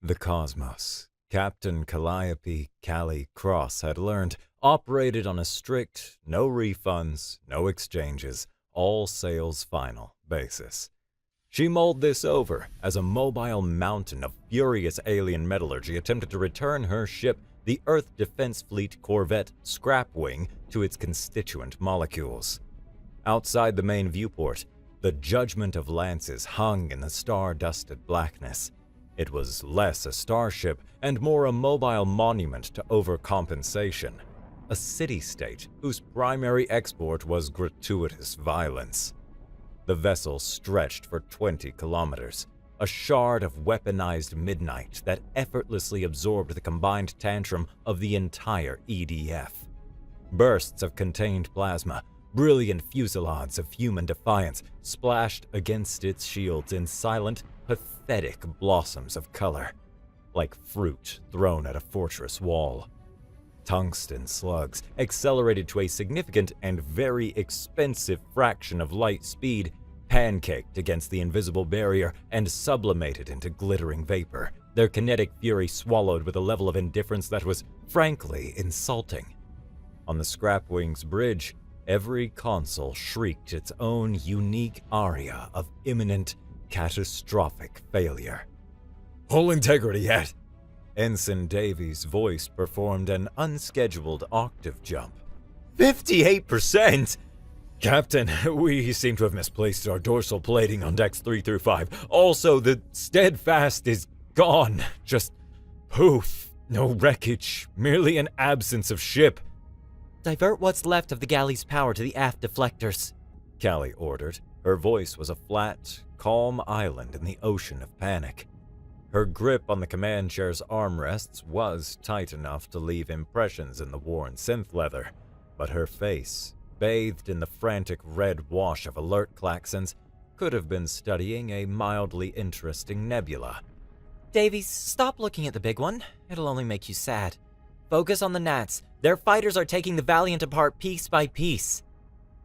The cosmos, Captain Calliope Callie Cross had learned, operated on a strict, no refunds, no exchanges, all sales final basis. She mulled this over as a mobile mountain of furious alien metallurgy attempted to return her ship, the Earth Defense Fleet corvette Scrapwing, to its constituent molecules. Outside the main viewport, the Judgment of Lances hung in the star-dusted blackness. It was less a starship and more a mobile monument to overcompensation, a city-state whose primary export was gratuitous violence. The vessel stretched for 20 kilometers, a shard of weaponized midnight that effortlessly absorbed the combined tantrum of the entire EDF. Bursts of contained plasma, brilliant fusillades of human defiance splashed against its shields in silent, pathetic blossoms of color, like fruit thrown at a fortress wall. Tungsten slugs, accelerated to a significant and very expensive fraction of light speed, pancaked against the invisible barrier and sublimated into glittering vapor, their kinetic fury swallowed with a level of indifference that was, frankly, insulting. On the Scrapwing's bridge, every console shrieked its own unique aria of imminent, catastrophic failure. "Hull integrity yet?" Ensign Davies' voice performed an unscheduled octave jump. 58%? Captain, we seem to have misplaced our dorsal plating on decks 3 through 5. Also, the Steadfast is gone. Just poof. No wreckage, merely an absence of ship. "Divert what's left of the galley's power to the aft deflectors," Callie ordered. Her voice was a flat, calm island in the ocean of panic. Her grip on the command chair's armrests was tight enough to leave impressions in the worn synth leather, but her face, bathed in the frantic red wash of alert klaxons, could have been studying a mildly interesting nebula. "Davies, stop looking at the big one. It'll only make you sad. Focus on the gnats. Their fighters are taking the Valiant apart piece by piece."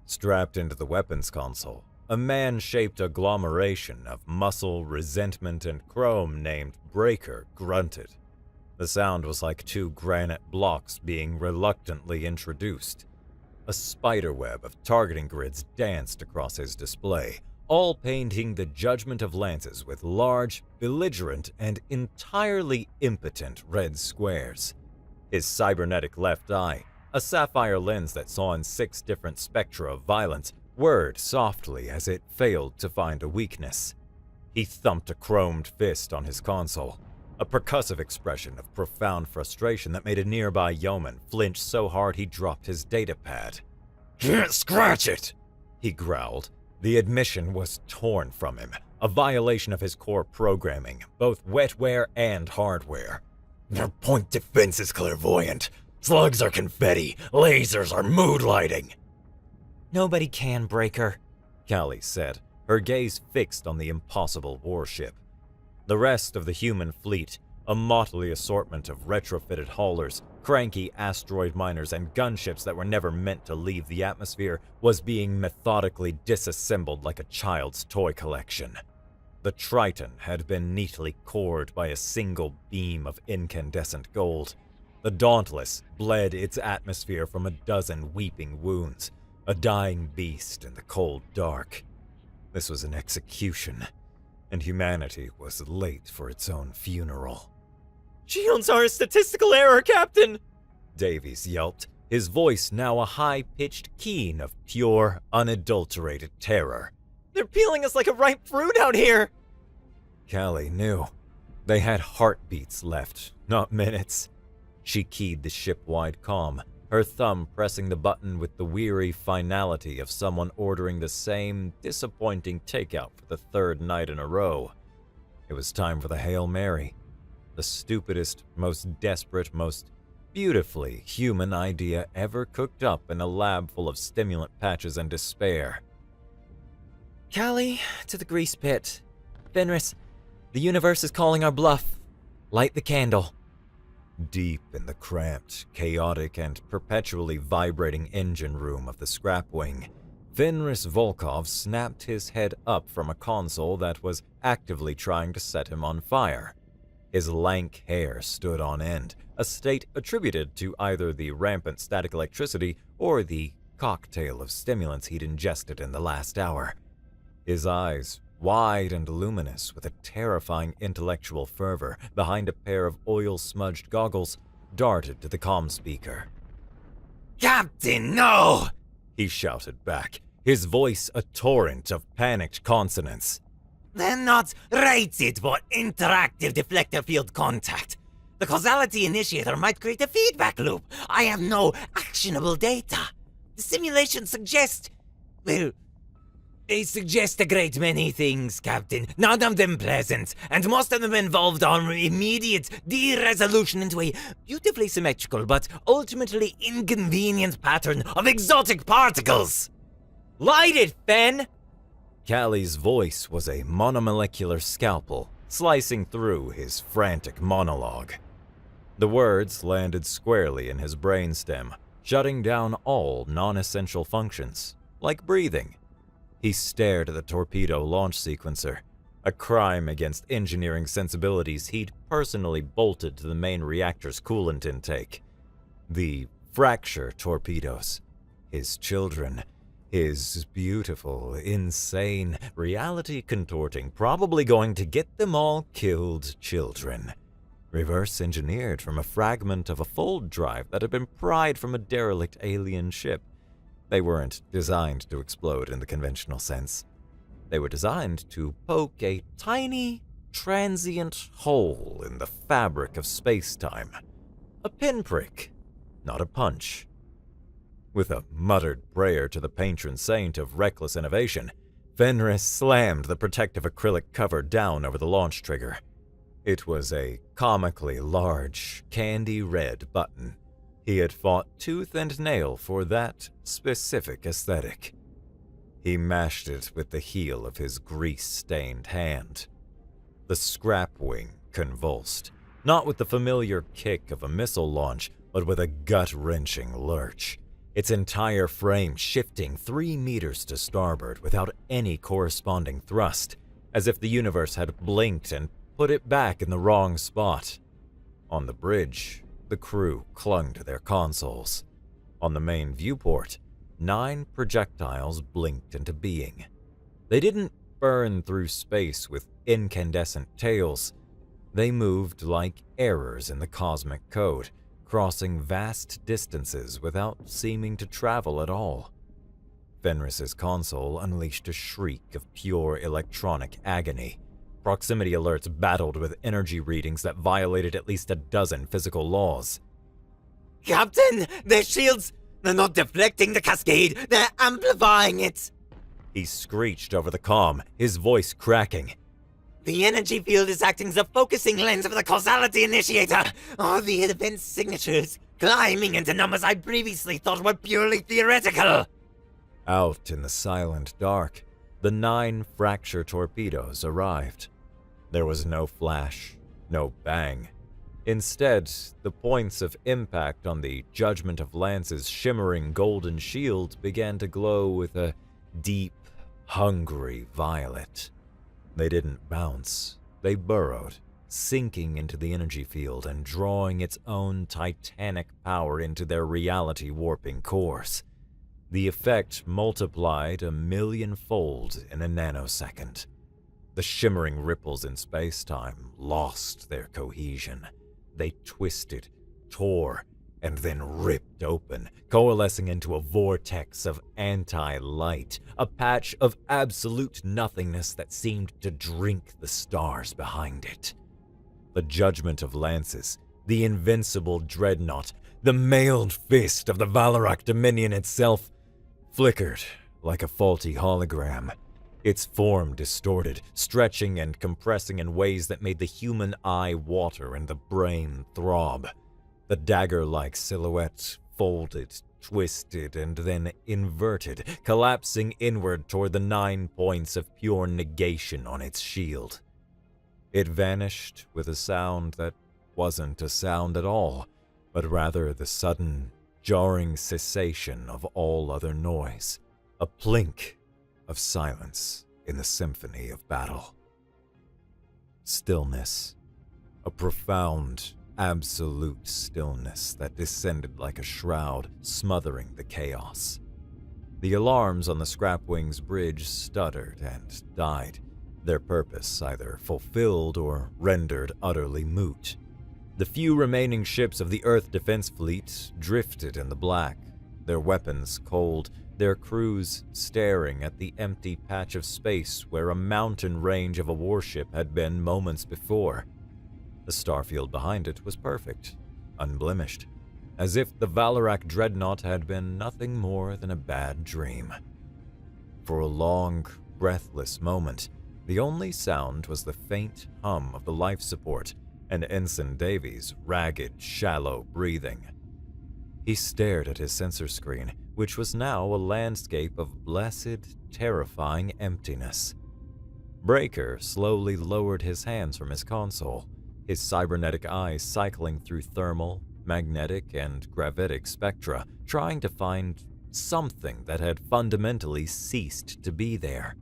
Strapped into the weapons console, a man-shaped agglomeration of muscle, resentment, and chrome named Breaker grunted. The sound was like two granite blocks being reluctantly introduced. A spiderweb of targeting grids danced across his display, all painting the Judgment of Lances with large, belligerent, and entirely impotent red squares. His cybernetic left eye, a sapphire lens that saw in 6 different spectra of violence, whirred softly as it failed to find a weakness. He thumped a chromed fist on his console, a percussive expression of profound frustration that made a nearby yeoman flinch so hard he dropped his datapad. "Can't scratch it!" he growled. The admission was torn from him, a violation of his core programming, both wetware and hardware. "Their point defense is clairvoyant. Slugs are confetti. Lasers are mood lighting." "Nobody can break her," Callie said, her gaze fixed on the impossible warship. The rest of the human fleet, a motley assortment of retrofitted haulers, cranky asteroid miners, and gunships that were never meant to leave the atmosphere, was being methodically disassembled like a child's toy collection. The Triton had been neatly cored by a single beam of incandescent gold. The Dauntless bled its atmosphere from a dozen weeping wounds, a dying beast in the cold dark. This was an execution, and humanity was late for its own funeral. "Shields are a statistical error, Captain!" Davies yelped, his voice now a high-pitched keen of pure, unadulterated terror. "They're peeling us like a ripe fruit out here!" Callie knew. They had heartbeats left, not minutes. She keyed the ship-wide comm, her thumb pressing the button with the weary finality of someone ordering the same disappointing takeout for the 3rd night in a row. It was time for the Hail Mary, the stupidest, most desperate, most beautifully human idea ever cooked up in a lab full of stimulant patches and despair. "Callie, to the grease pit. Fenris, the universe is calling our bluff. Light the candle." Deep in the cramped, chaotic, and perpetually vibrating engine room of the Scrapwing, Fenris Volkov snapped his head up from a console that was actively trying to set him on fire. His lank hair stood on end, a state attributed to either the rampant static electricity or the cocktail of stimulants he'd ingested in the last hour. His eyes, wide and luminous with a terrifying intellectual fervor behind a pair of oil-smudged goggles, darted to the comm speaker. "Captain, no!" he shouted back, his voice a torrent of panicked consonants. "They're not rated for interactive deflector field contact. The causality initiator might create a feedback loop. I have no actionable data. The simulations suggest... well, they suggest a great many things, Captain. None of them pleasant, and most of them involved our immediate de-resolution into a beautifully symmetrical but ultimately inconvenient pattern of exotic particles." "Light it, Fen!" Callie's voice was a monomolecular scalpel, slicing through his frantic monologue. The words landed squarely in his brainstem, shutting down all non-essential functions, like breathing. He stared at the torpedo launch sequencer, a crime against engineering sensibilities he'd personally bolted to the main reactor's coolant intake. The fracture torpedoes, his children, his beautiful, insane, reality-contorting, probably going to get them all killed children. Reverse-engineered from a fragment of a fold drive that had been pried from a derelict alien ship. They weren't designed to explode in the conventional sense. They were designed to poke a tiny, transient hole in the fabric of space-time. A pinprick, not a punch. With a muttered prayer to the patron saint of reckless innovation, Fenris slammed the protective acrylic cover down over the launch trigger. It was a comically large, candy-red button. He had fought tooth and nail for that specific aesthetic. He mashed it with the heel of his grease-stained hand. The scrap wing convulsed, not with the familiar kick of a missile launch, but with a gut-wrenching lurch, its entire frame shifting 3 meters to starboard without any corresponding thrust, as if the universe had blinked and put it back in the wrong spot. On the bridge, the crew clung to their consoles. On the main viewport, 9 projectiles blinked into being. They didn't burn through space with incandescent tails. They moved like errors in the cosmic code, crossing vast distances without seeming to travel at all. Fenris's console unleashed a shriek of pure electronic agony. Proximity alerts battled with energy readings that violated at least a dozen physical laws. "Captain, their shields, they're not deflecting the cascade, they're amplifying it!" He screeched over the comm, his voice cracking. "The energy field is acting as a focusing lens of the causality initiator. All the event signatures climbing into numbers I previously thought were purely theoretical." Out in the silent dark, the 9 fracture torpedoes arrived. There was no flash, no bang. Instead, the points of impact on the Judgment of Lance's shimmering golden shield began to glow with a deep, hungry violet. They didn't bounce, they burrowed, sinking into the energy field and drawing its own titanic power into their reality-warping cores. The effect multiplied 1,000,000-fold in a nanosecond. The shimmering ripples in space-time lost their cohesion. They twisted, tore, and then ripped open, coalescing into a vortex of anti-light, a patch of absolute nothingness that seemed to drink the stars behind it. The Judgment of Lances, the Invincible dreadnought, the mailed fist of the Valorak Dominion itself, flickered like a faulty hologram, its form distorted, stretching and compressing in ways that made the human eye water and the brain throb. The dagger-like silhouette folded, twisted, and then inverted, collapsing inward toward the 9 points of pure negation on its shield. It vanished with a sound that wasn't a sound at all, but rather the sudden, jarring cessation of all other noise, a plink of silence in the symphony of battle. Stillness. A profound, absolute stillness that descended like a shroud, smothering the chaos. The alarms on the Scrapwing's bridge stuttered and died, their purpose either fulfilled or rendered utterly moot. The few remaining ships of the Earth Defense Fleet drifted in the black, their weapons cold, their crews staring at the empty patch of space where a mountain range of a warship had been moments before. The starfield behind it was perfect, unblemished, as if the Valorak dreadnought had been nothing more than a bad dream. For a long, breathless moment, the only sound was the faint hum of the life support and Ensign Davies' ragged, shallow breathing. He stared at his sensor screen, which was now a landscape of blessed, terrifying emptiness. Breaker slowly lowered his hands from his console, his cybernetic eyes cycling through thermal, magnetic, and gravitic spectra, trying to find something that had fundamentally ceased to be there.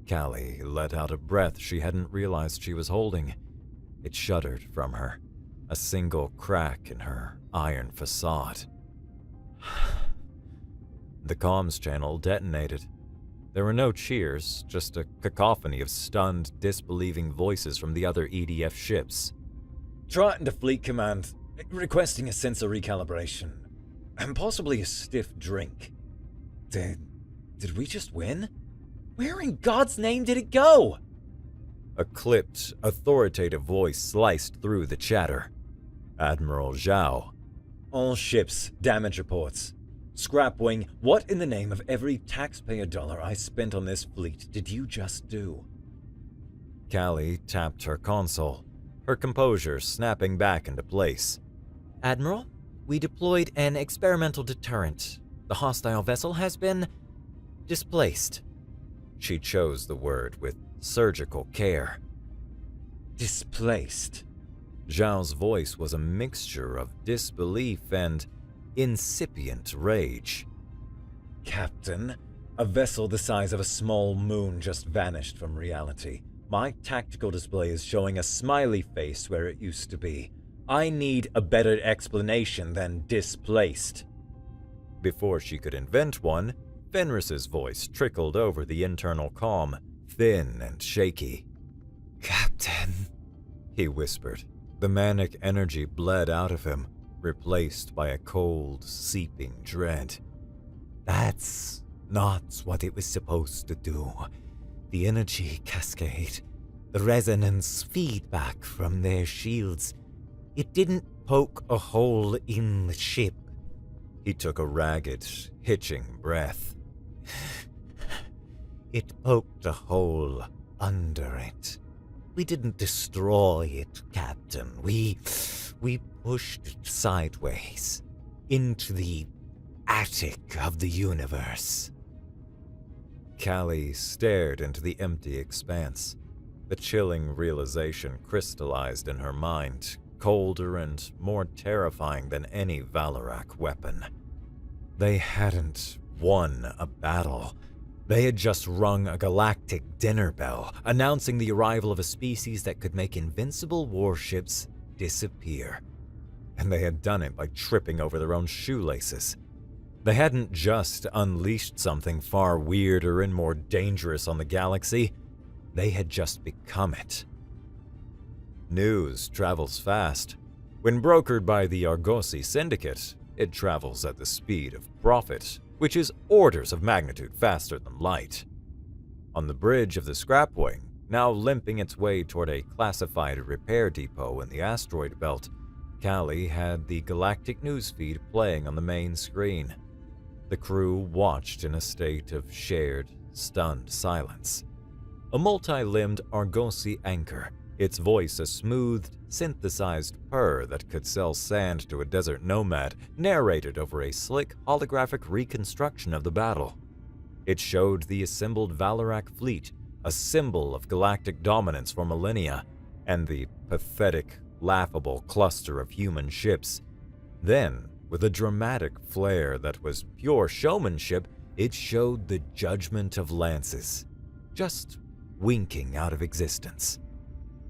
Callie let out a breath she hadn't realized she was holding. It shuddered from her, a single crack in her iron facade. The comms channel detonated. There were no cheers, just a cacophony of stunned, disbelieving voices from the other EDF ships. Triton to Fleet Command, requesting a sensor recalibration, and possibly a stiff drink. Did we just win? Where in God's name did it go? A clipped, authoritative voice sliced through the chatter. Admiral Zhao. All ships, damage reports. Scrapwing, what in the name of every taxpayer dollar I spent on this fleet did you just do? Callie tapped her console, her composure snapping back into place. Admiral, we deployed an experimental deterrent. The hostile vessel has been displaced. She chose the word with surgical care. Displaced? Zhao's voice was a mixture of disbelief and incipient rage. Captain, a vessel the size of a small moon just vanished from reality. My tactical display is showing a smiley face where it used to be. I need a better explanation than displaced. Before she could invent one, Fenris's voice trickled over the internal comm, thin and shaky. Captain, he whispered. The manic energy bled out of him, replaced by a cold, seeping dread. That's not what it was supposed to do. The energy cascade, the resonance feedback from their shields, it didn't poke a hole in the ship. He took a ragged, hitching breath. It poked a hole under it. We didn't destroy it, Captain. We pushed it sideways into the attic of the universe. Callie stared into the empty expanse. The chilling realization crystallized in her mind, colder and more terrifying than any Valorak weapon. They hadn't won a battle. They had just rung a galactic dinner bell, announcing the arrival of a species that could make invincible warships disappear. And they had done it by tripping over their own shoelaces. They hadn't just unleashed something far weirder and more dangerous on the galaxy. They had just become it. News travels fast. When brokered by the Argosy Syndicate, it travels at the speed of profit, which is orders of magnitude faster than light. On the bridge of the Scrapwing, now limping its way toward a classified repair depot in the asteroid belt, Callie had the galactic newsfeed playing on the main screen. The crew watched in a state of shared, stunned silence. A multi-limbed Argosy anchor, its voice a smooth, synthesized purr that could sell sand to a desert nomad, narrated over a slick holographic reconstruction of the battle. It showed the assembled Valorak fleet, a symbol of galactic dominance for millennia, and the pathetic, laughable cluster of human ships. Then, with a dramatic flair that was pure showmanship, it showed the judgment of lances, just winking out of existence.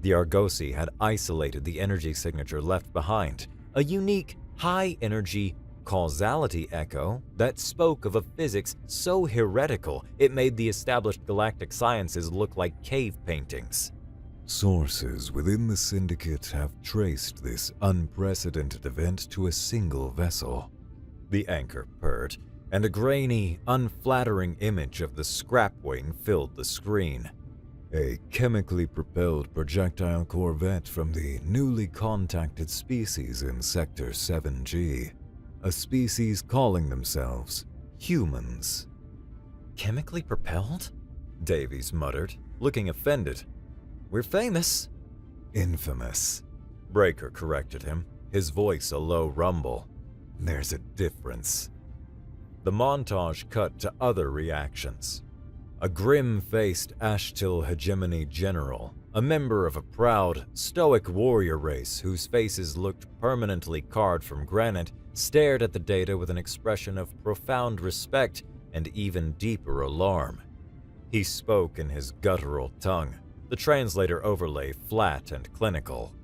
The Argosy had isolated the energy signature left behind, a unique, high-energy causality echo that spoke of a physics so heretical it made the established galactic sciences look like cave paintings. Sources within the Syndicate have traced this unprecedented event to a single vessel. The anchor purred, and a grainy, unflattering image of the scrapwing filled the screen. A chemically propelled projectile corvette from the newly contacted species in Sector 7G. A species calling themselves humans. Chemically propelled? Davies muttered, looking offended. We're famous. Infamous. Breaker corrected him, his voice a low rumble. There's a difference. The montage cut to other reactions. A grim-faced Ashtil hegemony general, a member of a proud, stoic warrior race whose faces looked permanently carved from granite, stared at the data with an expression of profound respect and even deeper alarm. He spoke in his guttural tongue, the translator overlay flat and clinical.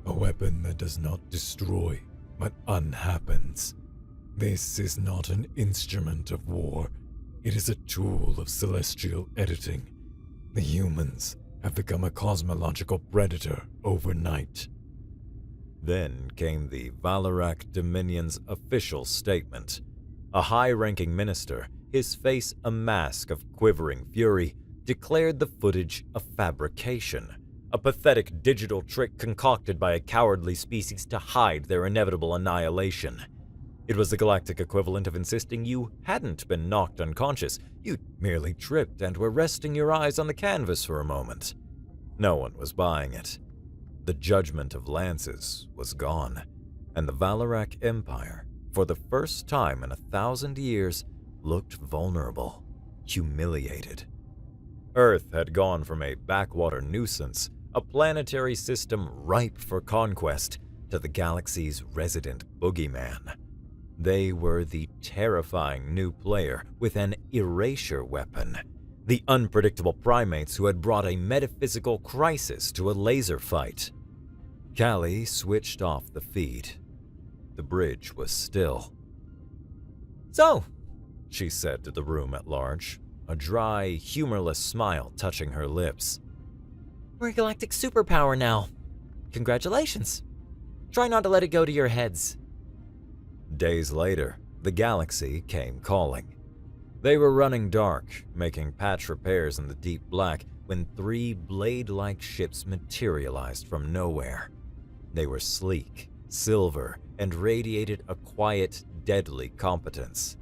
A weapon that does not destroy, but unhappens. This is not an instrument of war. It is a tool of celestial editing. The humans have become a cosmological predator overnight. Then came the Valorak Dominion's official statement. A high-ranking minister, his face a mask of quivering fury, declared the footage a fabrication, a pathetic digital trick concocted by a cowardly species to hide their inevitable annihilation. It was the galactic equivalent of insisting you hadn't been knocked unconscious, you merely tripped and were resting your eyes on the canvas for a moment. No one was buying it. The judgment of lances was gone, and the Valorak Empire, for the first time in 1,000 years, looked vulnerable, humiliated. Earth had gone from a backwater nuisance, a planetary system ripe for conquest, to the galaxy's resident boogeyman. They were the terrifying new player with an erasure weapon, the unpredictable primates who had brought a metaphysical crisis to a laser fight. Callie switched off the feed. The bridge was still. "So," she said to the room at large, a dry, humorless smile touching her lips. "We're a galactic superpower now. Congratulations. Try not to let it go to your heads." Days later, the galaxy came calling. They were running dark, making patch repairs in the deep black, when 3 blade-like ships materialized from nowhere. They were sleek, silver, and radiated a quiet, deadly competence.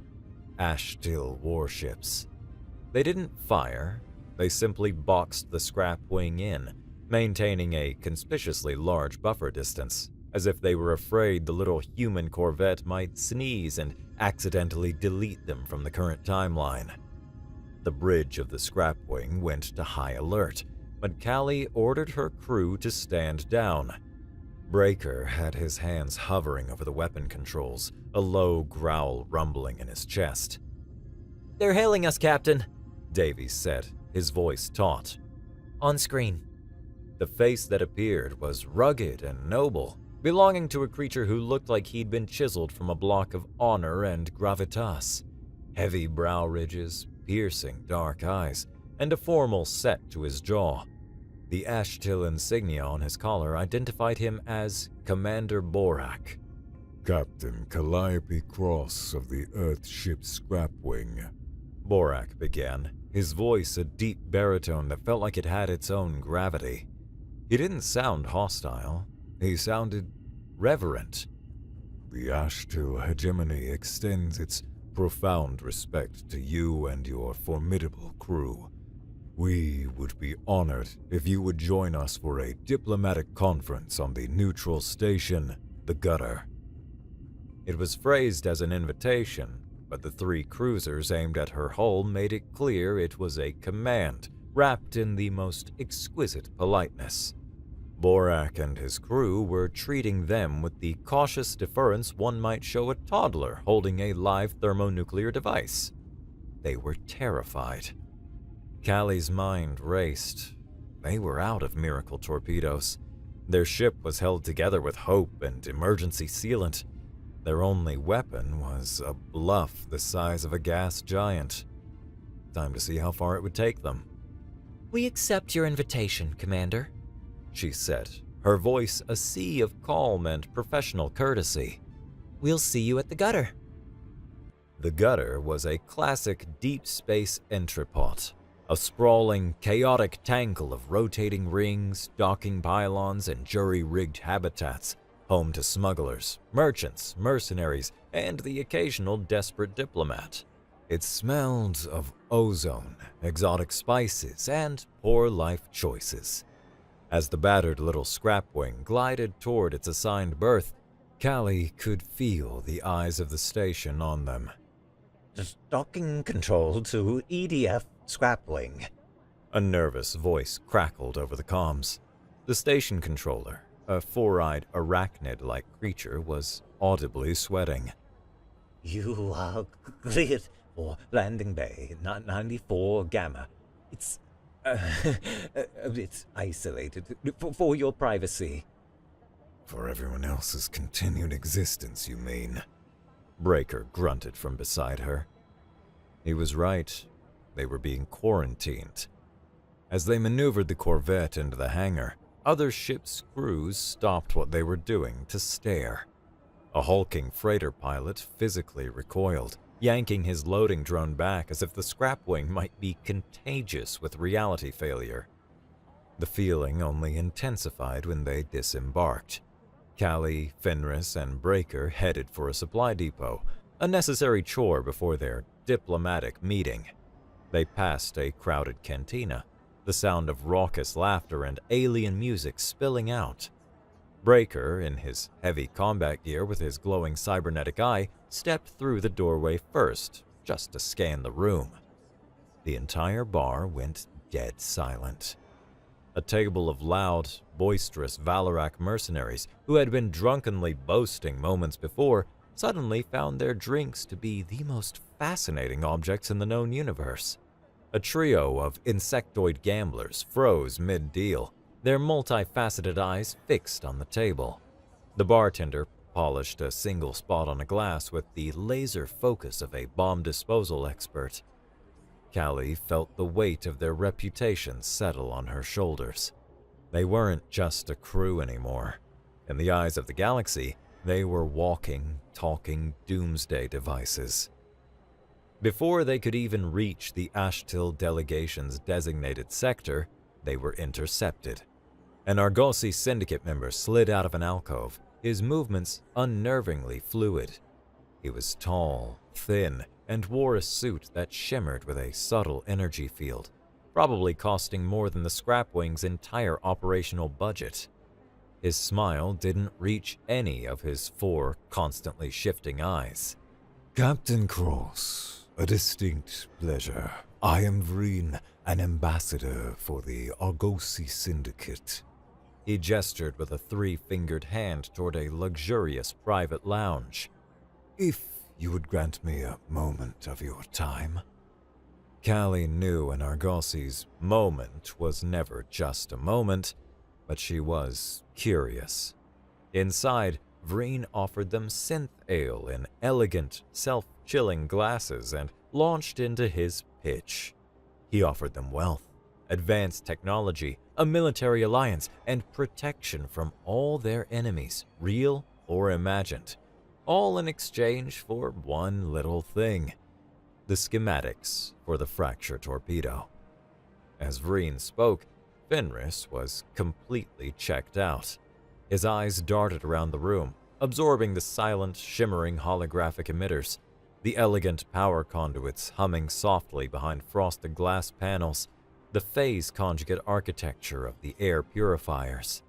Ashtil warships. They didn't fire, they simply boxed the scrap wing in, maintaining a conspicuously large buffer distance, as if they were afraid the little human corvette might sneeze and accidentally delete them from the current timeline. The bridge of the scrap wing went to high alert, but Callie ordered her crew to stand down. Breaker had his hands hovering over the weapon controls, a low growl rumbling in his chest. "They're hailing us, Captain," Davies said, his voice taut. "On screen." The face that appeared was rugged and noble, belonging to a creature who looked like he'd been chiseled from a block of honor and gravitas. Heavy brow ridges, piercing dark eyes, and a formal set to his jaw. The Ashtil insignia on his collar identified him as Commander Borak. Captain Calliope Cross of the Earthship Scrapwing. Borak began, his voice a deep baritone that felt like it had its own gravity. He didn't sound hostile. He sounded reverent. The Ashtil hegemony extends its profound respect to you and your formidable crew. We would be honored if you would join us for a diplomatic conference on the neutral station, the Gutter. It was phrased as an invitation, but the 3 cruisers aimed at her hull made it clear it was a command, wrapped in the most exquisite politeness. Borak and his crew were treating them with the cautious deference one might show a toddler holding a live thermonuclear device. They were terrified. Callie's mind raced. they were out of miracle torpedoes. Their ship was held together with hope and emergency sealant. Their only weapon was a bluff the size of a gas giant. Time to see how far it would take them. We accept your invitation, Commander, She said, her voice a sea of calm and professional courtesy. We'll see you at the gutter. The gutter was a classic deep space entrepot, a sprawling, chaotic tangle of rotating rings, docking pylons, and jury-rigged habitats, home to smugglers, merchants, mercenaries, and the occasional desperate diplomat. It smelled of ozone, exotic spices, and poor life choices. As the battered little scrapwing glided toward its assigned berth, Callie could feel the eyes of the station on them. Docking control to EDF Scrapwing. A nervous voice crackled over the comms. The station controller, a four-eyed arachnid-like creature, was audibly sweating. You are cleared for landing bay 94 Gamma. It's a bit isolated for your privacy. For everyone else's continued existence, you mean? Breaker grunted from beside her. He was right. They were being quarantined. As they maneuvered the Corvette into the hangar, other ship's crews stopped what they were doing to stare. A hulking freighter pilot physically recoiled, yanking his loading drone back as if the scrapwing might be contagious with reality failure. The feeling only intensified when they disembarked. Callie, Fenris, and Breaker headed for a supply depot, a necessary chore before their diplomatic meeting. They passed a crowded cantina, the sound of raucous laughter and alien music spilling out. Breaker, in his heavy combat gear with his glowing cybernetic eye, stepped through the doorway first, just to scan the room. The entire bar went dead silent. A table of loud, boisterous Valorak mercenaries who had been drunkenly boasting moments before suddenly found their drinks to be the most fascinating objects in the known universe. A trio of insectoid gamblers froze mid-deal, their multifaceted eyes fixed on the table. The bartender polished a single spot on a glass with the laser focus of a bomb disposal expert. Callie felt the weight of their reputation settle on her shoulders. They weren't just a crew anymore. In the eyes of the galaxy, they were walking, talking doomsday devices. Before they could even reach the Ashtil delegation's designated sector, they were intercepted. An Argosy syndicate member slid out of an alcove, his movements unnervingly fluid. He was tall, thin, and wore a suit that shimmered with a subtle energy field, probably costing more than the Scrapwing's entire operational budget. His smile didn't reach any of his four constantly shifting eyes. Captain Cross, a distinct pleasure. I am Vreen, an ambassador for the Argosy Syndicate. He gestured with a three-fingered hand toward a luxurious private lounge. If you would grant me a moment of your time. Callie knew an Argosy's moment was never just a moment, but she was curious. Inside, Vreen offered them synth ale in elegant, self-chilling glasses and launched into his pitch. He offered them wealth, advanced technology, a military alliance, and protection from all their enemies, real or imagined, all in exchange for one little thing: the schematics for the fracture torpedo. As Vreen spoke, Fenris was completely checked out. His eyes darted around the room, absorbing the silent, shimmering holographic emitters, the elegant power conduits humming softly behind frosted glass panels, the phase conjugate architecture of the air purifiers.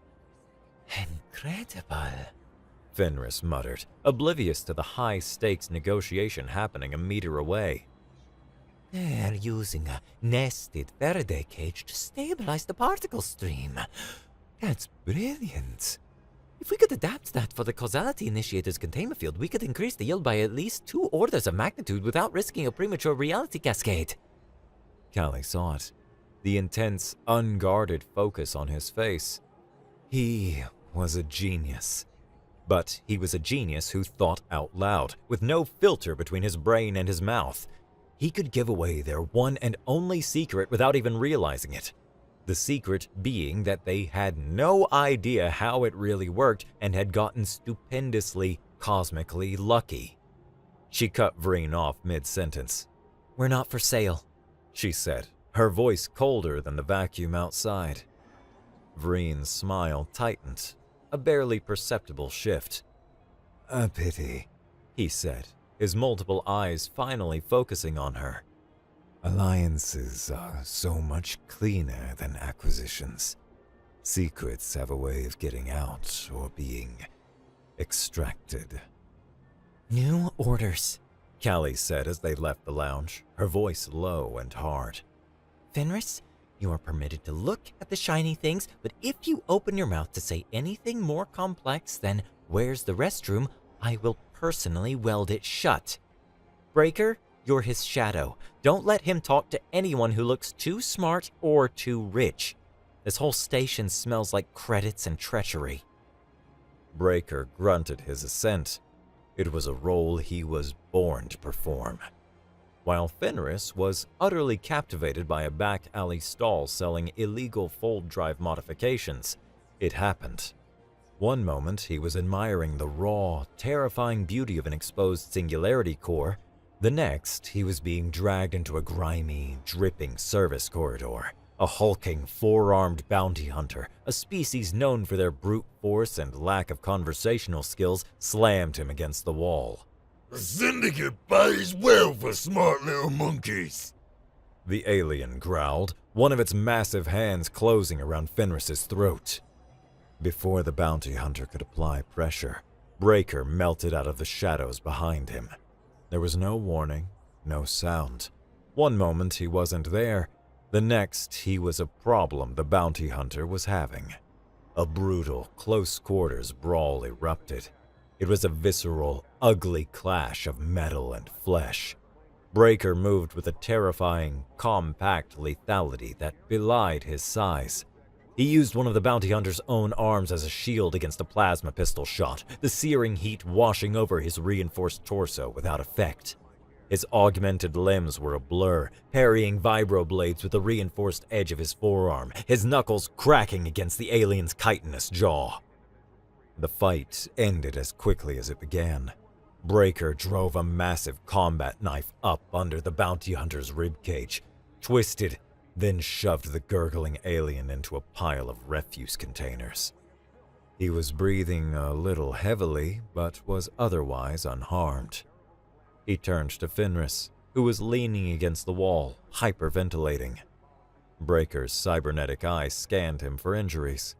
Incredible, Fenris muttered, oblivious to the high-stakes negotiation happening a meter away. They're using a nested Faraday cage to stabilize the particle stream. That's brilliant. If we could adapt that for the causality initiator's containment field, we could increase the yield by at least 2 orders of magnitude without risking a premature reality cascade. Callie saw it. the intense, unguarded focus on his face. He was a genius. But he was a genius who thought out loud, with no filter between his brain and his mouth. He could give away their one and only secret without even realizing it. The secret being that they had no idea how it really worked and had gotten stupendously, cosmically lucky. She cut Vreen off mid-sentence. We're not for sale, she said, her voice colder than the vacuum outside. Vreen's smile tightened, a barely perceptible shift. A pity, he said, his multiple eyes finally focusing on her. Alliances are so much cleaner than acquisitions. Secrets have a way of getting out or being extracted. New orders, Callie said as they left the lounge, her voice low and hard. Fenris, you are permitted to look at the shiny things, but if you open your mouth to say anything more complex than "where's the restroom," I will personally weld it shut. Breaker, you're his shadow. Don't let him talk to anyone who looks too smart or too rich. This whole station smells like credits and treachery. Breaker grunted his assent. It was a role he was born to perform. While Fenris was utterly captivated by a back alley stall selling illegal fold drive modifications, it happened. One moment he was admiring the raw, terrifying beauty of an exposed singularity core. The next, he was being dragged into a grimy, dripping service corridor. A hulking, four-armed bounty hunter, a species known for their brute force and lack of conversational skills, slammed him against the wall. The Syndicate pays well for smart little monkeys. The alien growled, one of its massive hands closing around Fenris's throat. Before the bounty hunter could apply pressure, Breaker melted out of the shadows behind him. There was no warning, no sound. One moment he wasn't there, the next he was a problem the bounty hunter was having. A brutal, close-quarters brawl erupted. It was a visceral, ugly clash of metal and flesh. Breaker moved with a terrifying, compact lethality that belied his size. He used one of the bounty hunter's own arms as a shield against a plasma pistol shot, the searing heat washing over his reinforced torso without effect. His augmented limbs were a blur, parrying vibroblades with the reinforced edge of his forearm, his knuckles cracking against the alien's chitinous jaw. The fight ended as quickly as it began. Breaker drove a massive combat knife up under the bounty hunter's ribcage, twisted, then shoved the gurgling alien into a pile of refuse containers. He was breathing a little heavily, but was otherwise unharmed. He turned to Fenris, who was leaning against the wall, hyperventilating. Breaker's cybernetic eye scanned him for injuries.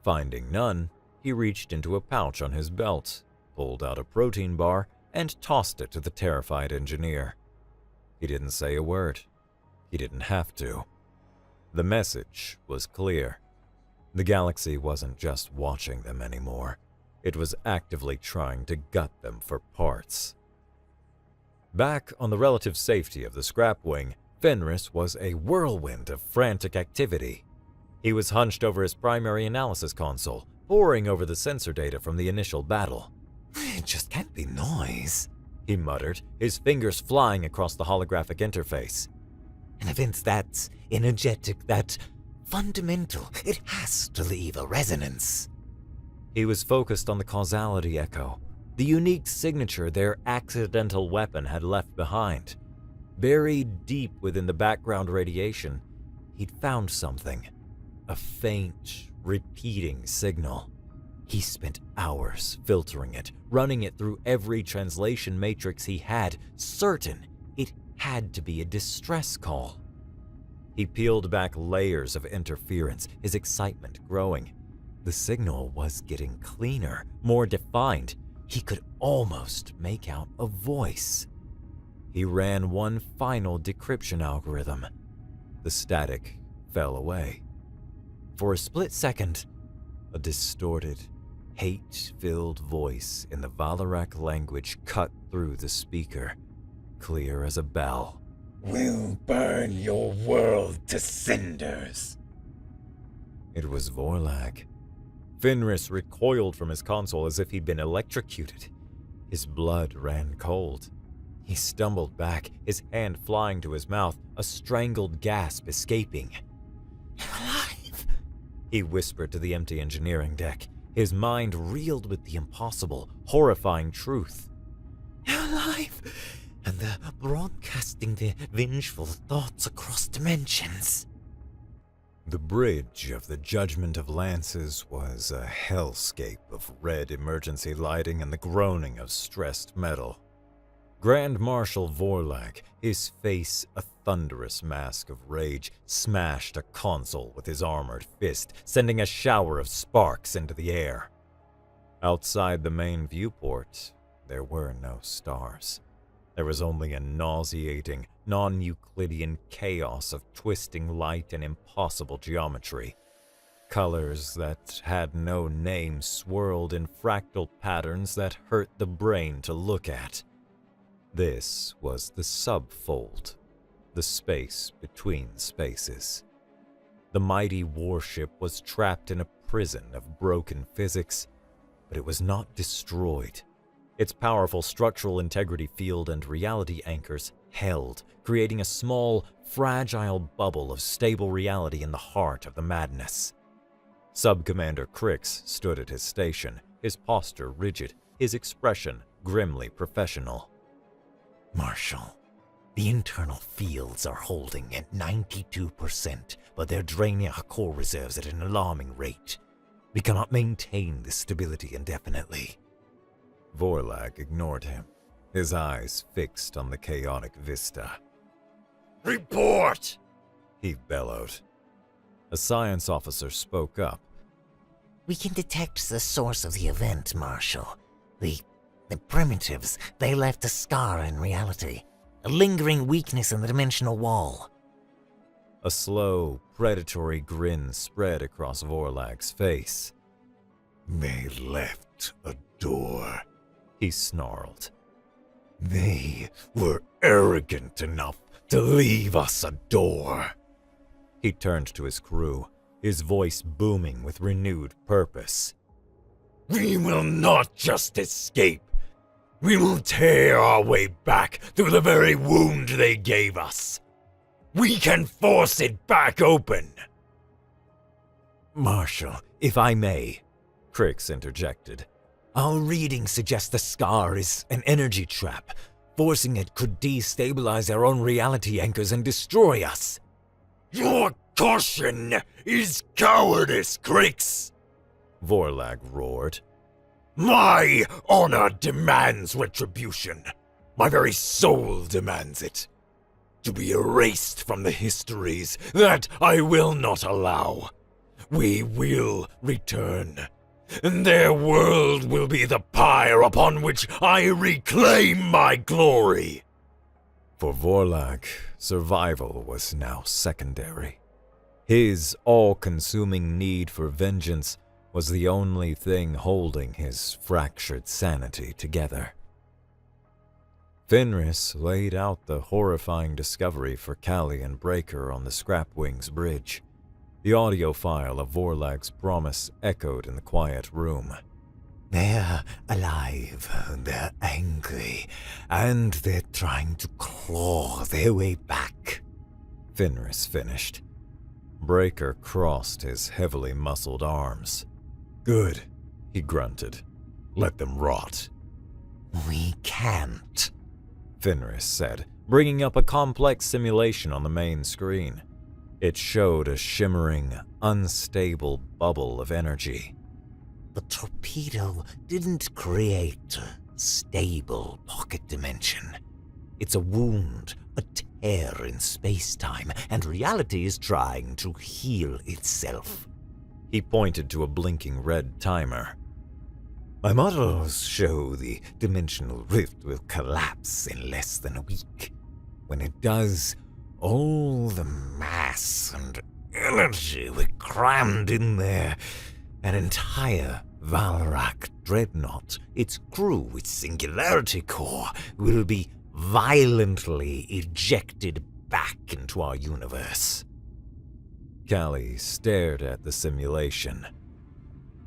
Finding none, he reached into a pouch on his belt, pulled out a protein bar, and tossed it to the terrified engineer. He didn't say a word. He didn't have to. The message was clear. The galaxy wasn't just watching them anymore. It was actively trying to gut them for parts. Back on the relative safety of the scrap wing, Fenris was a whirlwind of frantic activity. He was hunched over his primary analysis console, poring over the sensor data from the initial battle. It just can't be noise, he muttered, his fingers flying across the holographic interface. An event that's energetic, that fundamental, it has to leave a resonance. He was focused on the causality echo, the unique signature their accidental weapon had left behind. Buried deep within the background radiation, he'd found something. A faint, repeating signal. He spent hours filtering it, running it through every translation matrix he had, certain it had to be a distress call. He peeled back layers of interference, his excitement growing. The signal was getting cleaner, more defined. He could almost make out a voice. He ran one final decryption algorithm. The static fell away. For a split second, a distorted, hate-filled voice in the Valarak language cut through the speaker, clear as a bell. will burn your world to cinders. It was Vorlag. Fenris recoiled from his console as if he'd been electrocuted. His blood ran cold. He stumbled back, his hand flying to his mouth, a strangled gasp escaping. Alive! He whispered to the empty engineering deck. His mind reeled with the impossible, horrifying truth. Alive! And they're broadcasting their vengeful thoughts across dimensions. The bridge of the Judgment of Lances was a hellscape of red emergency lighting and the groaning of stressed metal. Grand Marshal Vorlag, his face a thunderous mask of rage, smashed a console with his armored fist, sending a shower of sparks into the air. Outside the main viewport, there were no stars. There was only a nauseating, non-Euclidean chaos of twisting light and impossible geometry. Colors that had no name swirled in fractal patterns that hurt the brain to look at. This was the subfold, the space between spaces. The mighty warship was trapped in a prison of broken physics, but it was not destroyed. Its powerful structural integrity field and reality anchors held, creating a small, fragile bubble of stable reality in the heart of the madness. Sub-Commander Crix stood at his station, his posture rigid, his expression grimly professional. Marshal, the internal fields are holding at 92%, but they're draining our core reserves at an alarming rate. We cannot maintain this stability indefinitely. Vorlag ignored him, his eyes fixed on the chaotic vista. Report! He bellowed. A science officer spoke up. We can detect the source of the event, Marshal. The primitives, they left a scar in reality. A lingering weakness in the dimensional wall. A slow, predatory grin spread across Vorlag's face. They left a door. He snarled. They were arrogant enough to leave us a door. He turned to his crew, his voice booming with renewed purpose. We will not just escape. We will tear our way back through the very wound they gave us. We can force it back open. Marshal, if I may, Crix interjected. Our reading suggests the scar is an energy trap. Forcing it could destabilize our own reality anchors and destroy us. Your caution is cowardice, Crix. Vorlag roared. My honor demands retribution. My very soul demands it. To be erased from the histories that I will not allow. We will return, and their world will be the pyre upon which I reclaim my glory. For Vorlag, survival was now secondary. His all-consuming need for vengeance was the only thing holding his fractured sanity together. Fenris laid out the horrifying discovery for Callie and Breaker on the Scrapwings Bridge. The audio file of Vorlag's promise echoed in the quiet room. They're alive, they're angry, and they're trying to claw their way back. Fenris finished. Breaker crossed his heavily muscled arms. Good, He grunted. let them rot. We can't, Fenris said, bringing up a complex simulation on the main screen. It showed a shimmering, unstable bubble of energy. The torpedo didn't create a stable pocket dimension. It's a wound, a tear in space-time, and reality is trying to heal itself. He pointed to a blinking red timer. My models show the dimensional rift will collapse in less than a week. When it does, all the mass and energy we crammed in there, an entire Valrak dreadnought, its crew, its singularity core, will be violently ejected back into our universe. Callie stared at the simulation.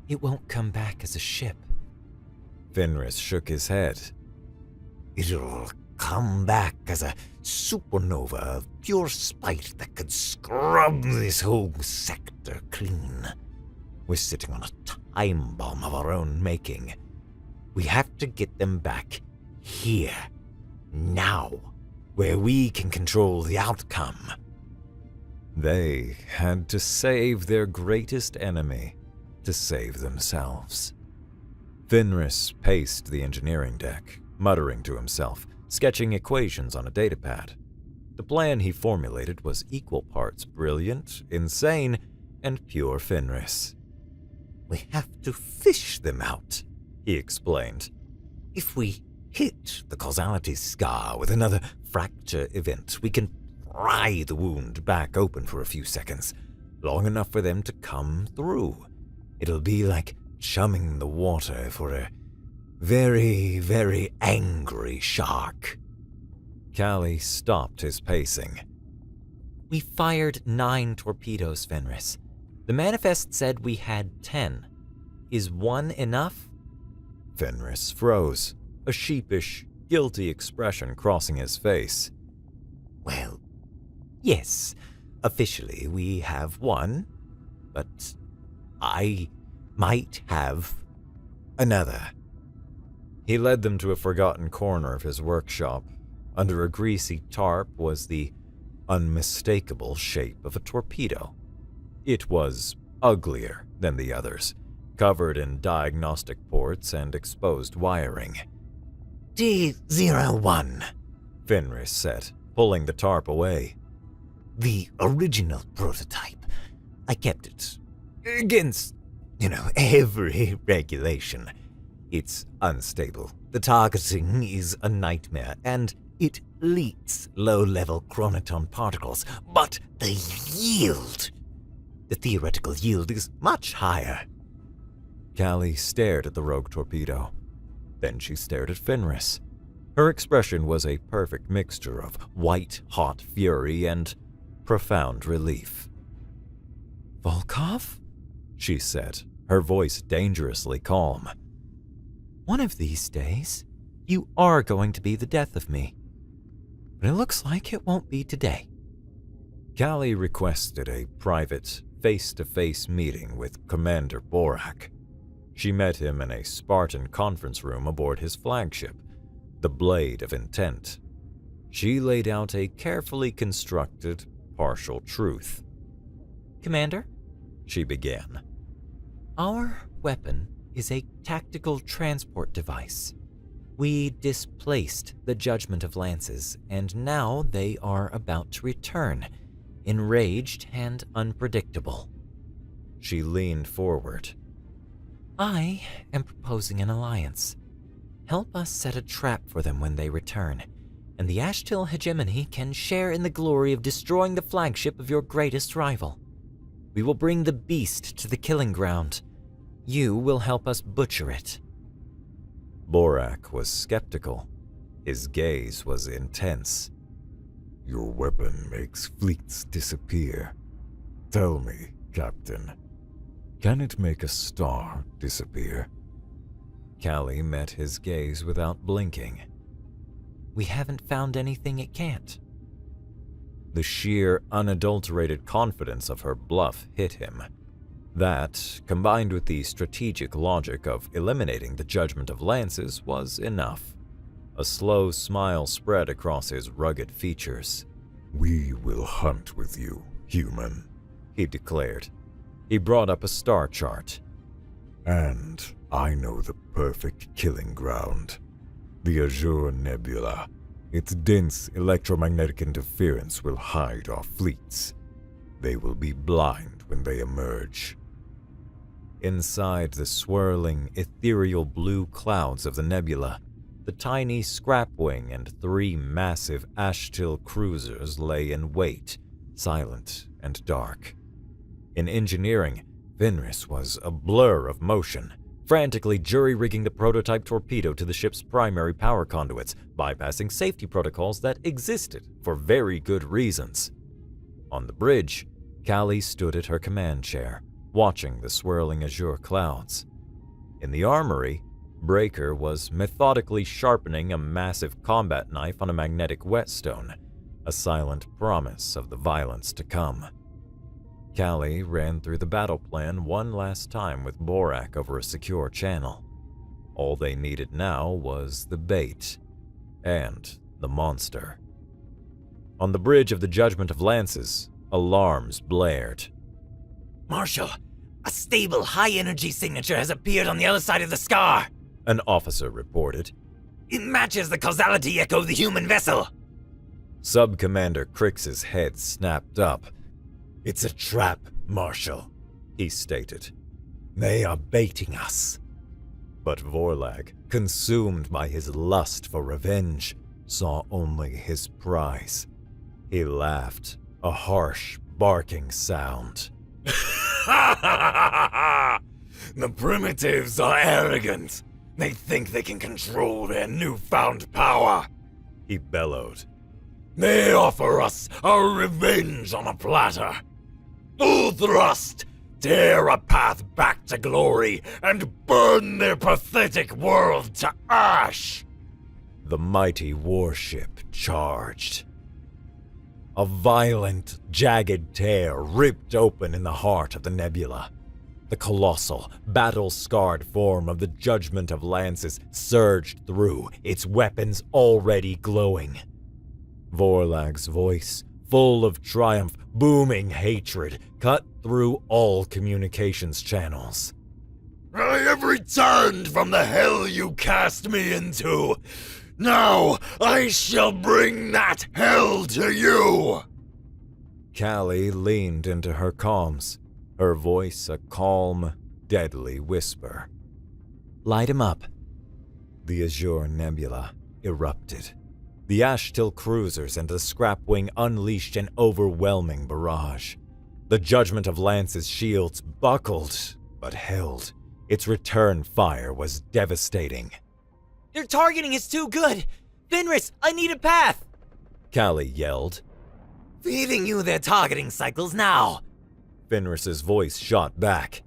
It won't come back as a ship. Fenris shook his head. It'll come back as a supernova of pure spite that could scrub this whole sector clean. We're sitting on a time bomb of our own making. We have to get them back here, now, where we can control the outcome. They had to save their greatest enemy to save themselves. Fenris paced the engineering deck, muttering to himself, sketching equations on a datapad. The plan he formulated was equal parts brilliant, insane, and pure Fenris. We have to fish them out, He explained. If we hit the causality scar with another fracture event, we can pry the wound back open for a few seconds, long enough for them to come through. It'll be like chumming the water for a very, very angry shark. Callie stopped his pacing. We fired 9 torpedoes, Fenris. The manifest said we had 10. Is 1 enough? Fenris froze, a sheepish, guilty expression crossing his face. Well, yes, officially we have 1, but I might have another. He led them to a forgotten corner of his workshop. Under a greasy tarp was the unmistakable shape of a torpedo. It was uglier than the others, covered in diagnostic ports and exposed wiring. D01, Fenris said, pulling the tarp away. the original prototype. I kept it against, every regulation. It's unstable. The targeting is a nightmare, and it leaks low-level chronoton particles, but the yield, the theoretical yield is much higher. Callie stared at the rogue torpedo. Then she stared at Fenris. Her expression was a perfect mixture of white-hot fury and profound relief. Volkov? She said, her voice dangerously calm. One of these days, you are going to be the death of me. But it looks like it won't be today. Callie requested a private, face-to-face meeting with Commander Borak. She met him in a Spartan conference room aboard his flagship, the Blade of Intent. She laid out a carefully constructed, partial truth. Commander, She began. our weapon is a tactical transport device. We displaced the Judgment of Lances, and now they are about to return, enraged and unpredictable. She leaned forward. I am proposing an alliance. Help us set a trap for them when they return, and the Ashtil hegemony can share in the glory of destroying the flagship of your greatest rival. We will bring the beast to the killing ground. You will help us butcher it. Borak was skeptical. His gaze was intense. Your weapon makes fleets disappear. Tell me, Captain, can it make a star disappear? Callie met his gaze without blinking. We haven't found anything it can't. The sheer, unadulterated confidence of her bluff hit him. That, combined with the strategic logic of eliminating the Judgment of Lances, was enough. A slow smile spread across his rugged features. We will hunt with you, human. He declared. He brought up a star chart. And I know the perfect killing ground. The Azure Nebula. Its dense electromagnetic interference will hide our fleets. They will be blind when they emerge. Inside the swirling, ethereal blue clouds of the nebula, the tiny Scrapwing and 3 massive Ashtil cruisers lay in wait, silent and dark. In engineering, Fenris was a blur of motion, frantically jury-rigging the prototype torpedo to the ship's primary power conduits, bypassing safety protocols that existed for very good reasons. On the bridge, Callie stood at her command chair, watching the swirling azure clouds. In the armory, Breaker was methodically sharpening a massive combat knife on a magnetic whetstone, a silent promise of the violence to come. Callie ran through the battle plan one last time with Borak over a secure channel. All they needed now was the bait and the monster. On the bridge of the Judgment of Lances, alarms blared. Marshal, a stable, high-energy signature has appeared on the other side of the scar. An officer reported. It matches the causality echo of the human vessel. Sub-Commander Crix's head snapped up. It's a trap, Marshal, he stated. They are baiting us. But Vorlag, consumed by his lust for revenge, saw only his prize. He laughed, a harsh, barking sound. The primitives are arrogant. They think they can control their newfound power. He bellowed. They offer us our revenge on a platter. Full thrust, tear a path back to glory, and burn their pathetic world to ash. The mighty warship charged. A violent, jagged tear ripped open in the heart of the nebula. The colossal, battle-scarred form of the Judgment of Lances surged through, its weapons already glowing. Vorlag's voice, full of triumph, booming hatred, cut through all communications channels. I have returned from the hell you cast me into. Now I shall bring that hell to you. Callie leaned into her comms, her voice a calm, deadly whisper. Light him up. The Azure Nebula erupted. The Ashtil cruisers and the Scrapwing unleashed an overwhelming barrage. The Judgment of Lance's shields buckled, but held. Its return fire was devastating. Their targeting is too good. Fenris, I need a path. Callie yelled. Feeding you their targeting cycles now. Fenris's voice shot back.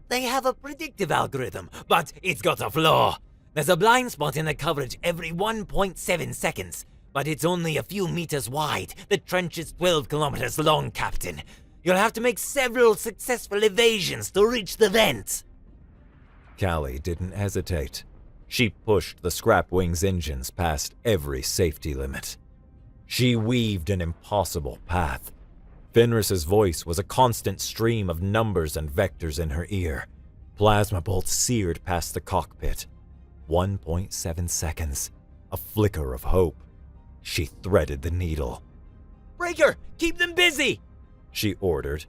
They have a predictive algorithm, but it's got a flaw. There's a blind spot in the coverage every 1.7 seconds, but it's only a few meters wide. The trench is 12 kilometers long, Captain. You'll have to make several successful evasions to reach the vent. Callie didn't hesitate. She pushed the Scrapwing's engines past every safety limit. She weaved an impossible path. Fenris's voice was a constant stream of numbers and vectors in her ear. Plasma bolts seared past the cockpit. 1.7 seconds. A flicker of hope. She threaded the needle. Breaker, keep them busy! She ordered.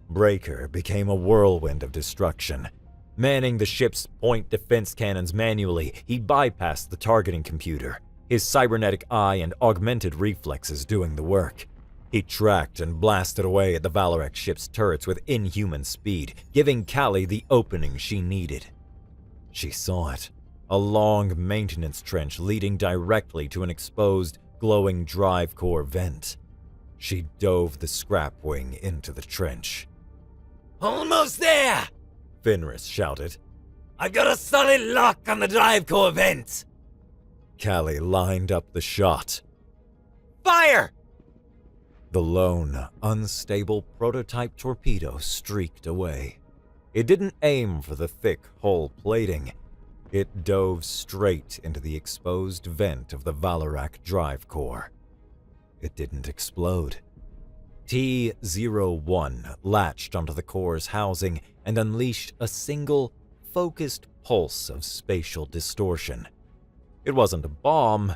Breaker became a whirlwind of destruction. Manning the ship's point defense cannons manually, he bypassed the targeting computer, his cybernetic eye and augmented reflexes doing the work. He tracked and blasted away at the Valorek ship's turrets with inhuman speed, giving Callie the opening she needed. She saw it. A long maintenance trench leading directly to an exposed, glowing drive core vent. She dove the Scrapwing into the trench. Almost there! Fenris shouted. I've got a solid lock on the drive core vent! Callie lined up the shot. Fire! The lone, unstable prototype torpedo streaked away. It didn't aim for the thick hull plating. It dove straight into the exposed vent of the Valorek drive core. It didn't explode. T-01 latched onto the core's housing and unleashed a single, focused pulse of spatial distortion. It wasn't a bomb,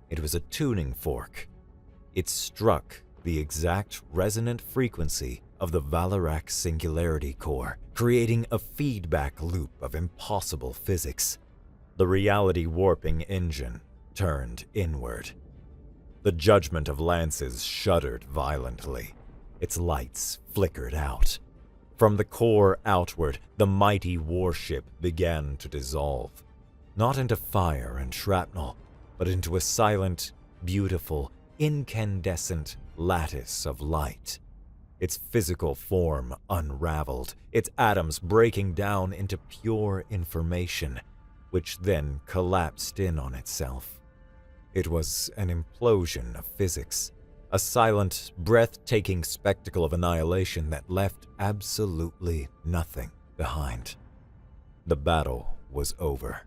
it was a tuning fork. It struck the exact resonant frequency of the Valorek singularity core, creating a feedback loop of impossible physics. The reality warping engine turned inward. The Judgment of Lances shuddered violently. Its lights flickered out. From the core outward, the mighty warship began to dissolve, not into fire and shrapnel, but into a silent, beautiful, incandescent lattice of light. Its physical form unraveled, its atoms breaking down into pure information, which then collapsed in on itself. It was an implosion of physics, a silent, breathtaking spectacle of annihilation that left absolutely nothing behind. The battle was over.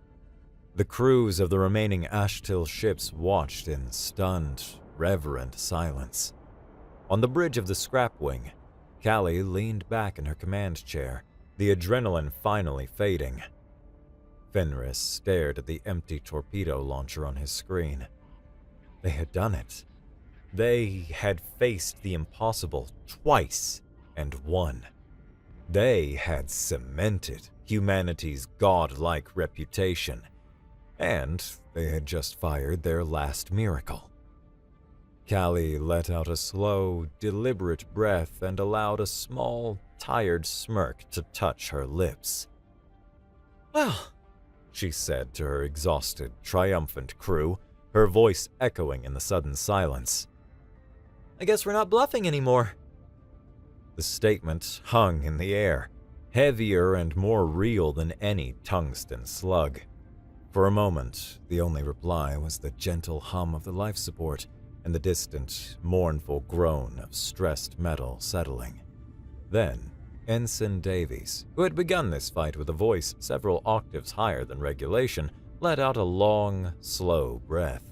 The crews of the remaining Ashtil ships watched in stunned, reverent silence. On the bridge of the scrap wing, Callie leaned back in her command chair, the adrenaline finally fading. Fenris stared at the empty torpedo launcher on his screen. They had done it. They had faced the impossible twice and won. They had cemented humanity's godlike reputation, and they had just fired their last miracle. Callie let out a slow, deliberate breath and allowed a small, tired smirk to touch her lips. "Well," she said to her exhausted, triumphant crew, her voice echoing in the sudden silence. "I guess we're not bluffing anymore." The statement hung in the air, heavier and more real than any tungsten slug. For a moment, the only reply was the gentle hum of the life support and the distant, mournful groan of stressed metal settling. Then, Ensign Davies, who had begun this fight with a voice several octaves higher than regulation, let out a long, slow breath.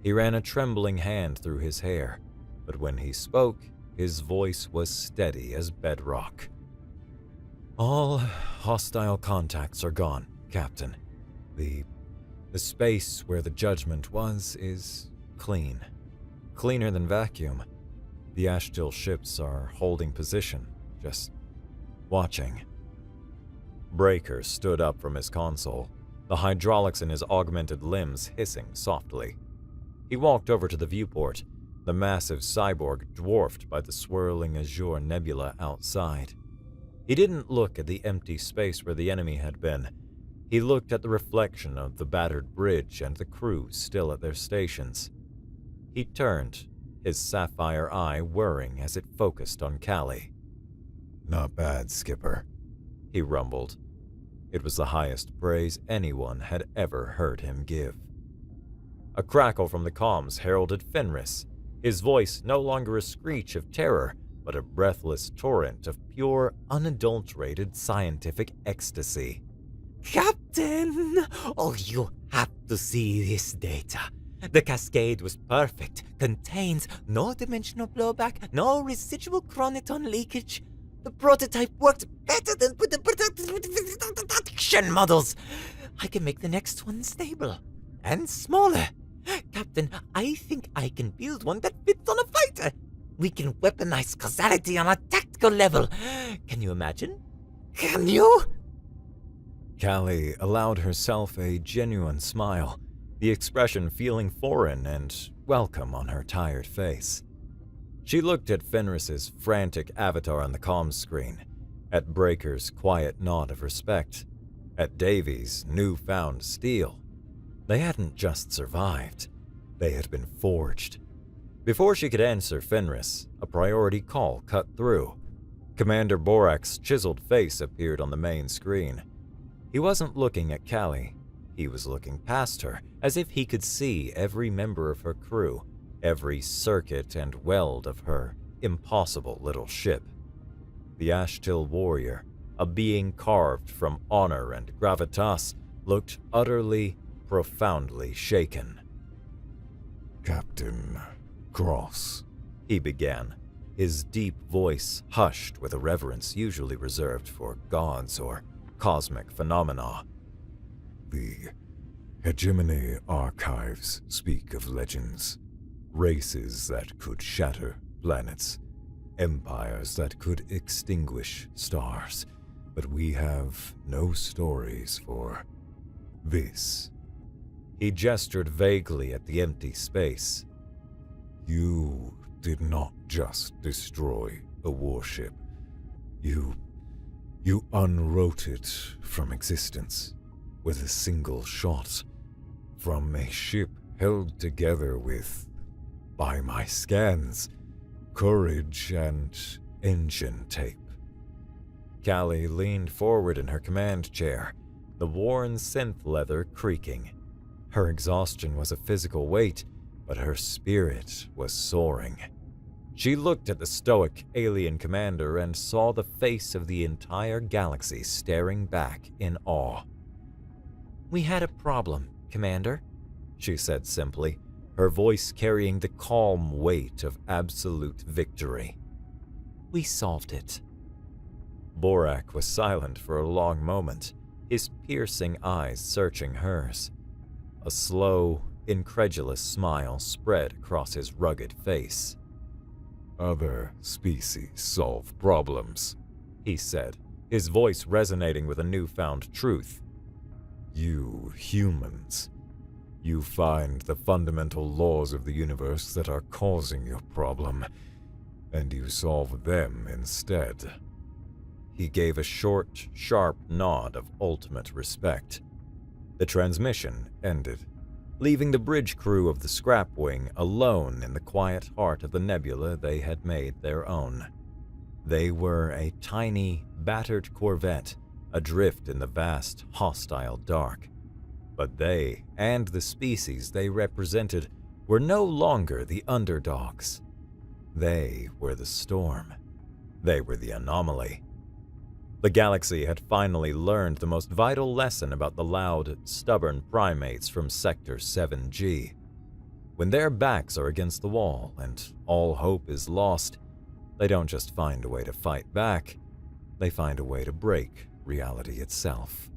He ran a trembling hand through his hair, but when he spoke, his voice was steady as bedrock. "All hostile contacts are gone, Captain. The space where the judgment was is clean. Cleaner than vacuum. The Ashtil ships are holding position, just watching." Breaker stood up from his console, the hydraulics in his augmented limbs hissing softly. He walked over to the viewport, the massive cyborg dwarfed by the swirling azure nebula outside. He didn't look at the empty space where the enemy had been. He looked at the reflection of the battered bridge and the crew still at their stations. He turned, his sapphire eye whirring as it focused on Callie. "Not bad, Skipper," he rumbled. It was the highest praise anyone had ever heard him give. A crackle from the comms heralded Fenris, his voice no longer a screech of terror, but a breathless torrent of pure, unadulterated scientific ecstasy. Captain! Oh, you have to see this data. The cascade was perfect, contains no dimensional blowback, no residual chronoton leakage. The prototype worked better than with the production models. I can make the next one stable and smaller. Captain, I think I can build one that fits on a fighter. We can weaponize causality on a tactical level. Can you imagine? Can you? Callie allowed herself a genuine smile, the expression feeling foreign and welcome on her tired face. She looked at Fenris's frantic avatar on the comms screen, at Breaker's quiet nod of respect, at Davies' newfound steel. They hadn't just survived, they had been forged. Before she could answer Fenris, a priority call cut through. Commander Borak's chiseled face appeared on the main screen. He wasn't looking at Callie. He was looking past her, as if he could see every member of her crew, every circuit and weld of her impossible little ship. The Ashtil warrior, a being carved from honor and gravitas, looked utterly, profoundly shaken. "Captain Cross," he began, his deep voice hushed with a reverence usually reserved for gods or cosmic phenomena. "The hegemony archives speak of legends, races that could shatter planets, empires that could extinguish stars, but we have no stories for this." He gestured vaguely at the empty space. "You did not just destroy a warship. You You unwrote it from existence with a single shot from a ship held together with, by my scans, courage and engine tape. Callie leaned forward in her command chair, the worn synth leather creaking. Her exhaustion was a physical weight, but her spirit was soaring. She looked at the stoic alien commander and saw the face of the entire galaxy staring back in awe. We had a problem, Commander, she said simply, her voice carrying the calm weight of absolute victory. We solved it. Borak was silent for a long moment, his piercing eyes searching hers. A slow, incredulous smile spread across his rugged face. Other species solve problems, he said, his voice resonating with a newfound truth. You humans, you find the fundamental laws of the universe that are causing your problem, and you solve them instead. He gave a short, sharp nod of ultimate respect. The transmission ended, leaving the bridge crew of the scrap wing alone in the quiet heart of the nebula they had made their own. They were a tiny, battered corvette, adrift in the vast, hostile dark. But they, and the species they represented, were no longer the underdogs. They were the storm. They were the anomaly. The galaxy had finally learned the most vital lesson about the loud, stubborn primates from Sector 7G. When their backs are against the wall and all hope is lost, they don't just find a way to fight back, they find a way to break reality itself.